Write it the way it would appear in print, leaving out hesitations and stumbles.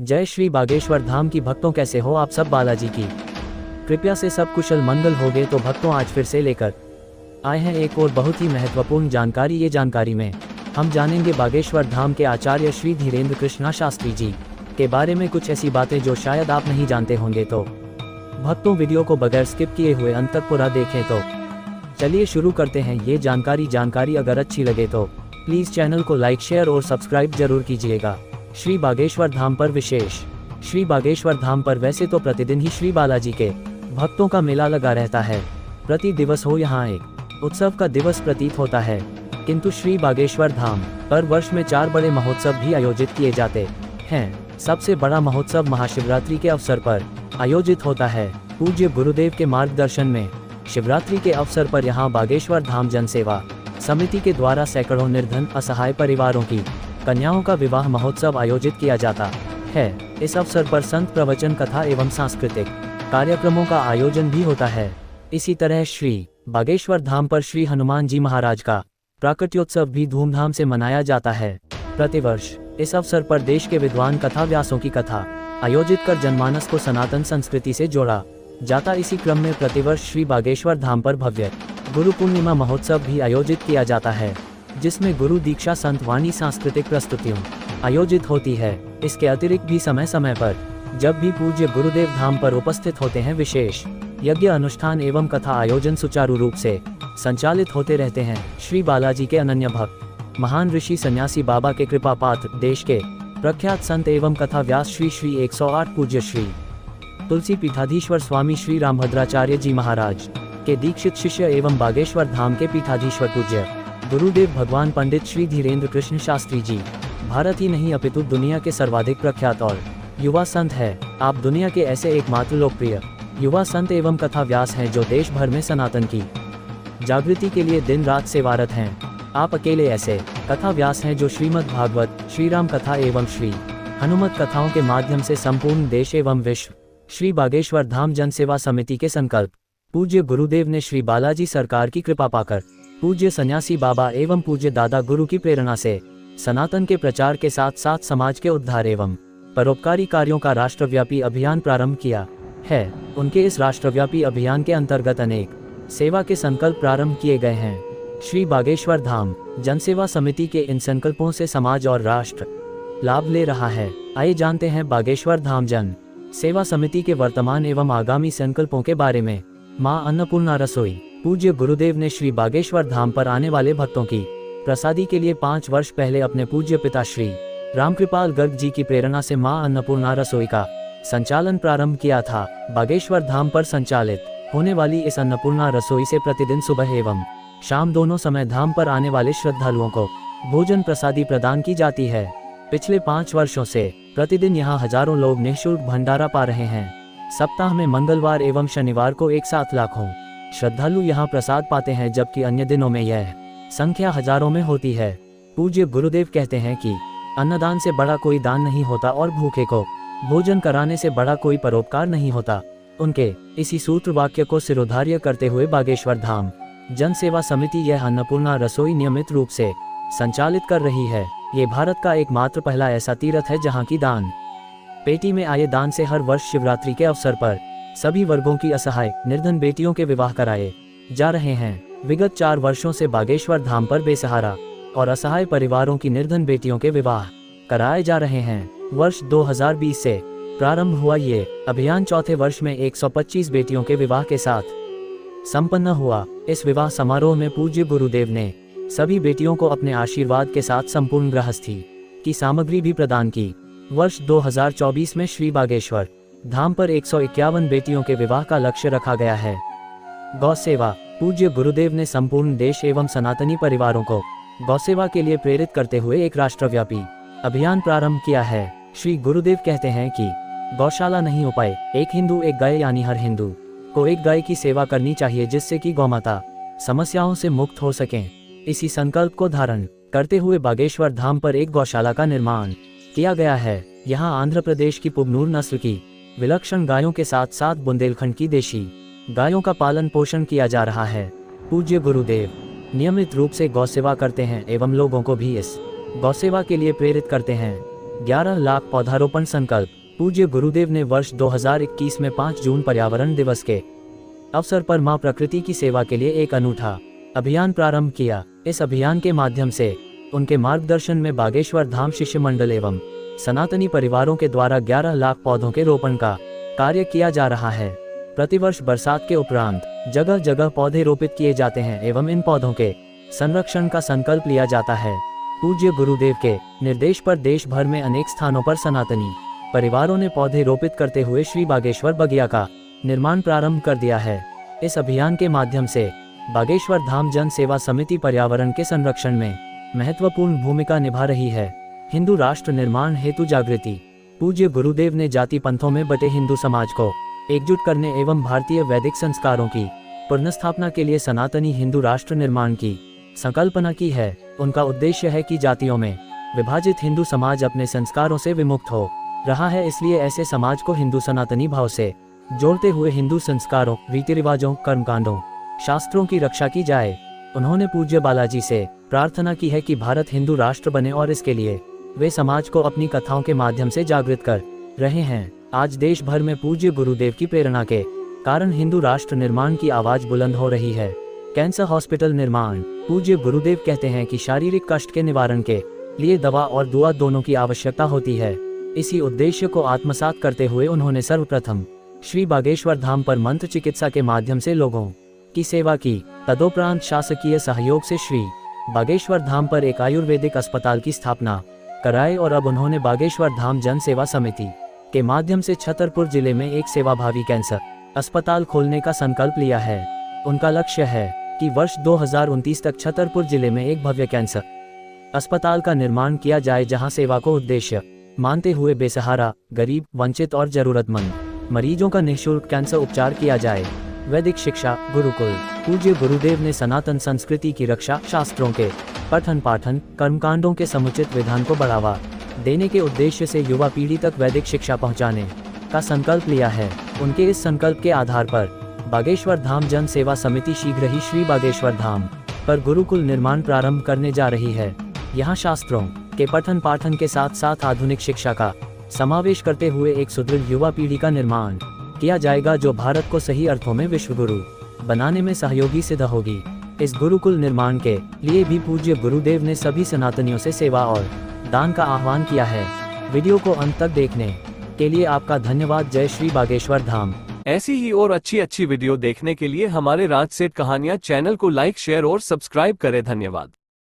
जय श्री बागेश्वर धाम की भक्तों, कैसे हो आप सब बालाजी की कृपया से सब कुशल मंगल हो गए। तो भक्तों, आज फिर से लेकर आए हैं एक और बहुत ही महत्वपूर्ण जानकारी। ये जानकारी में हम जानेंगे बागेश्वर धाम के आचार्य श्री धीरेन्द्र कृष्णा शास्त्री जी के बारे में कुछ ऐसी बातें जो शायद आप नहीं जानते होंगे। तो भक्तों, वीडियो को बगैर स्किप किए हुए अंत तक पूरा देखें। तो चलिए शुरू करते हैं ये जानकारी अगर अच्छी लगे तो प्लीज़ चैनल को लाइक, शेयर और सब्सक्राइब जरूर कीजिएगा। श्री बागेश्वर धाम पर विशेष। श्री बागेश्वर धाम पर वैसे तो प्रतिदिन ही श्री बालाजी के भक्तों का मेला लगा रहता है। प्रति दिवस हो यहाँ एक उत्सव का दिवस प्रतीत होता है, किंतु श्री बागेश्वर धाम पर वर्ष में 4 बड़े महोत्सव भी आयोजित किए जाते हैं। सबसे बड़ा महोत्सव महाशिवरात्रि के अवसर पर आयोजित होता है। पूज्य गुरुदेव के मार्गदर्शन में शिवरात्रि के अवसर पर यहाँ बागेश्वर धाम जन सेवा समिति के द्वारा सैकड़ों निर्धन असहाय परिवारों की कन्याओं का विवाह महोत्सव आयोजित किया जाता है। इस अवसर पर संत प्रवचन, कथा एवं सांस्कृतिक कार्यक्रमों का आयोजन भी होता है। इसी तरह श्री बागेश्वर धाम पर श्री हनुमान जी महाराज का प्राकट्योत्सव भी धूमधाम से मनाया जाता है। प्रतिवर्ष इस अवसर पर देश के विद्वान कथा व्यासों की कथा आयोजित कर जनमानस को सनातन संस्कृति से जोड़ा जाता। इसी क्रम में प्रतिवर्ष श्री बागेश्वर धाम पर भव्य गुरु पूर्णिमा महोत्सव भी आयोजित किया जाता है, जिसमें गुरु दीक्षा, संत वाणी, सांस्कृतिक प्रस्तुतियों आयोजित होती है। इसके अतिरिक्त भी समय समय पर जब भी पूज्य गुरुदेव धाम पर उपस्थित होते हैं, विशेष यज्ञ, अनुष्ठान एवं कथा आयोजन सुचारू रूप से संचालित होते रहते हैं। श्री बालाजी के अनन्य भक्त, महान ऋषि सन्यासी बाबा के कृपा पात्र, देश के प्रख्यात संत एवं कथा व्यास श्री 108 पूज्य श्री तुलसी पीठाधीश्वर स्वामी श्री रामभद्राचार्य जी महाराज के दीक्षित शिष्य एवं बागेश्वर धाम के पीठाधीश्वर पूज्य गुरुदेव भगवान पंडित श्री धीरेन्द्र कृष्ण शास्त्री जी भारत ही नहीं अपितु दुनिया के सर्वाधिक प्रख्यात और युवा संत है। आप दुनिया के ऐसे एकमात्र लोकप्रिय युवा संत एवं कथा व्यास हैं जो देश भर में सनातन की जागृति के लिए दिन रात सेवारत हैं। आप अकेले ऐसे कथा व्यास हैं जो श्रीमद् भागवत, श्री राम कथा एवं श्री हनुमत कथाओं के माध्यम से संपूर्ण देश एवं विश्व श्री बागेश्वर धाम जन सेवा समिति के संकल्प पूज्य गुरुदेव ने श्री बालाजी सरकार की कृपा पाकर पूज्य सन्यासी बाबा एवं पूज्य दादा गुरु की प्रेरणा से सनातन के प्रचार के साथ साथ समाज के उद्धार एवं परोपकारी कार्यों का राष्ट्रव्यापी अभियान प्रारंभ किया है। उनके इस राष्ट्रव्यापी अभियान के अंतर्गत अनेक सेवा के संकल्प प्रारंभ किए गए हैं। श्री बागेश्वर धाम जनसेवा समिति के इन संकल्पों से समाज और राष्ट्र लाभ ले रहा है। आइए जानते हैं बागेश्वर धाम जन सेवा समिति के वर्तमान एवं आगामी संकल्पों के बारे में। मां अन्नपूर्णा रसोई। पूज्य गुरुदेव ने श्री बागेश्वर धाम पर आने वाले भक्तों की प्रसादी के लिए 5 वर्ष पहले अपने पूज्य पिता श्री रामकृपाल गर्ग जी की प्रेरणा से मां अन्नपूर्णा रसोई का संचालन प्रारंभ किया था। बागेश्वर धाम पर संचालित होने वाली इस अन्नपूर्णा रसोई से प्रतिदिन सुबह एवं शाम दोनों समय धाम पर आने वाले श्रद्धालुओं को भोजन प्रसादी प्रदान की जाती है। पिछले 5 वर्षों से प्रतिदिन यहाँ हजारों लोग निःशुल्क भंडारा पा रहे हैं। सप्ताह में मंगलवार एवं शनिवार को एक साथ लाखों श्रद्धालु यहाँ प्रसाद पाते हैं, जबकि अन्य दिनों में यह संख्या हजारों में होती है। पूज्य गुरुदेव कहते हैं कि अन्नदान से बड़ा कोई दान नहीं होता और भूखे को भोजन कराने से बड़ा कोई परोपकार नहीं होता। उनके इसी सूत्र वाक्य को सिरोधार्य करते हुए बागेश्वर धाम जन सेवा समिति यह अन्नपूर्णा रसोई नियमित रूप से संचालित कर रही है। ये भारत का एकमात्र पहला ऐसा तीर्थ है जहाँ की दान पेटी में आए दान से हर वर्ष शिवरात्रि के अवसर पर सभी वर्गों की असहाय निर्धन बेटियों के विवाह कराए जा रहे हैं। विगत 4 वर्षों से बागेश्वर धाम पर बेसहारा और असहाय परिवारों की निर्धन बेटियों के विवाह कराए जा रहे हैं। वर्ष 2020 से प्रारंभ हुआ ये अभियान चौथे वर्ष में 125 बेटियों के विवाह के साथ संपन्न हुआ। इस विवाह समारोह में पूज्य गुरुदेव ने सभी बेटियों को अपने आशीर्वाद के साथ संपूर्ण गृहस्थी की सामग्री भी प्रदान की। वर्ष 2024 में श्री बागेश्वर धाम पर 151 बेटियों के विवाह का लक्ष्य रखा गया है। गौ सेवा। पूज्य गुरुदेव ने संपूर्ण देश एवं सनातनी परिवारों को गौ सेवा के लिए प्रेरित करते हुए एक राष्ट्रव्यापी अभियान प्रारंभ किया है। श्री गुरुदेव कहते हैं कि गौशाला नहीं हो पाए, एक हिंदू एक गाय, यानी हर हिंदू को एक गाय की सेवा करनी चाहिए, जिससे कि गौमाता समस्याओं से मुक्त हो सकें। इसी संकल्प को धारण करते हुए बागेश्वर धाम पर एक गौशाला का निर्माण किया गया है। यहाँ आंध्र प्रदेश की पुगनूर नस्ल की विलक्षण गायों के साथ साथ बुंदेलखंड की देशी गायों का पालन पोषण किया जा रहा है। पूज्य गुरुदेव नियमित रूप से गौ सेवा करते हैं एवं लोगों को भी इस गौ सेवा के लिए प्रेरित करते हैं। 11 लाख पौधारोपण संकल्प। पूज्य गुरुदेव ने वर्ष 2021 में 5 जून पर्यावरण दिवस के अवसर पर मां प्रकृति की सेवा के लिए एक अनूठा अभियान प्रारंभ किया। इस अभियान के माध्यम से उनके मार्गदर्शन में बागेश्वर धाम शिष्य मंडल एवं सनातनी परिवारों के द्वारा 11 लाख पौधों के रोपण का कार्य किया जा रहा है। प्रतिवर्ष बरसात के उपरांत जगह जगह पौधे रोपित किए जाते हैं एवं इन पौधों के संरक्षण का संकल्प लिया जाता है। पूज्य गुरुदेव के निर्देश पर देश भर में अनेक स्थानों पर सनातनी परिवारों ने पौधे रोपित करते हुए श्री बागेश्वर बगिया का निर्माण प्रारंभ कर दिया है। इस अभियान के माध्यम से बागेश्वर धाम जन सेवा समिति पर्यावरण के संरक्षण में महत्वपूर्ण भूमिका निभा रही है। हिंदू राष्ट्र निर्माण हेतु जागृति। पूज्य गुरुदेव ने जाति पंथों में बटे हिंदू समाज को एकजुट करने एवं भारतीय वैदिक संस्कारों की पुनर्स्थापना के लिए सनातनी हिंदू राष्ट्र निर्माण की संकल्पना की है। उनका उद्देश्य है कि जातियों में विभाजित हिंदू समाज अपने संस्कारों से विमुक्त हो रहा है, इसलिए ऐसे समाज को हिंदू सनातनी भाव से जोड़ते हुए हिंदू संस्कारों, रीति रिवाजों, कर्मकांडों, शास्त्रों की रक्षा की जाए। उन्होंने पूज्य बालाजी से प्रार्थना की है कि भारत हिंदू राष्ट्र बने और इसके लिए वे समाज को अपनी कथाओं के माध्यम से जागृत कर रहे हैं। आज देश भर में पूज्य गुरुदेव की प्रेरणा के कारण हिंदू राष्ट्र निर्माण की आवाज बुलंद हो रही है। कैंसर हॉस्पिटल निर्माण। पूज्य गुरुदेव कहते हैं कि शारीरिक कष्ट के निवारण के लिए दवा और दुआ दोनों की आवश्यकता होती है। इसी उद्देश्य को आत्मसात करते हुए उन्होंने सर्वप्रथम श्री बागेश्वर धाम पर मंत्र चिकित्सा के माध्यम से लोगों की सेवा की। तदोपरांत शासकीय सहयोग से श्री बागेश्वर धाम पर एक आयुर्वेदिक अस्पताल की स्थापना कराई और अब उन्होंने बागेश्वर धाम जन सेवा समिति के माध्यम से छतरपुर जिले में एक सेवाभावी कैंसर अस्पताल खोलने का संकल्प लिया है। उनका लक्ष्य है कि वर्ष 2029 तक छतरपुर जिले में एक भव्य कैंसर अस्पताल का निर्माण किया जाए, जहां सेवा को उद्देश्य मानते हुए बेसहारा, गरीब, वंचित और जरूरतमंद मरीजों का निःशुल्क कैंसर उपचार किया जाए। वैदिक शिक्षा गुरुकुल। पूज्य गुरुदेव ने सनातन संस्कृति की रक्षा, शास्त्रों के पठन पाठन, कर्मकांडों के समुचित विधान को बढ़ावा देने के उद्देश्य से युवा पीढ़ी तक वैदिक शिक्षा पहुंचाने का संकल्प लिया है। उनके इस संकल्प के आधार पर बागेश्वर धाम जन सेवा समिति शीघ्र ही श्री बागेश्वर धाम पर गुरुकुल निर्माण प्रारंभ करने जा रही है। यहाँ शास्त्रों के पठन पाठन के साथ साथ आधुनिक शिक्षा का समावेश करते हुए एक सुदृढ़ युवा पीढ़ी का निर्माण किया जाएगा, जो भारत को सही अर्थों में विश्व गुरु बनाने में सहयोगी सिद्ध होगी। इस गुरुकुल निर्माण के लिए भी पूज्य गुरुदेव ने सभी सनातनियों से सेवा और दान का आह्वान किया है। वीडियो को अंत तक देखने के लिए आपका धन्यवाद। जय श्री बागेश्वर धाम। ऐसी ही और अच्छी वीडियो देखने के लिए हमारे राज सेठ कहानियां चैनल को लाइक, शेयर और सब्सक्राइब करें। धन्यवाद।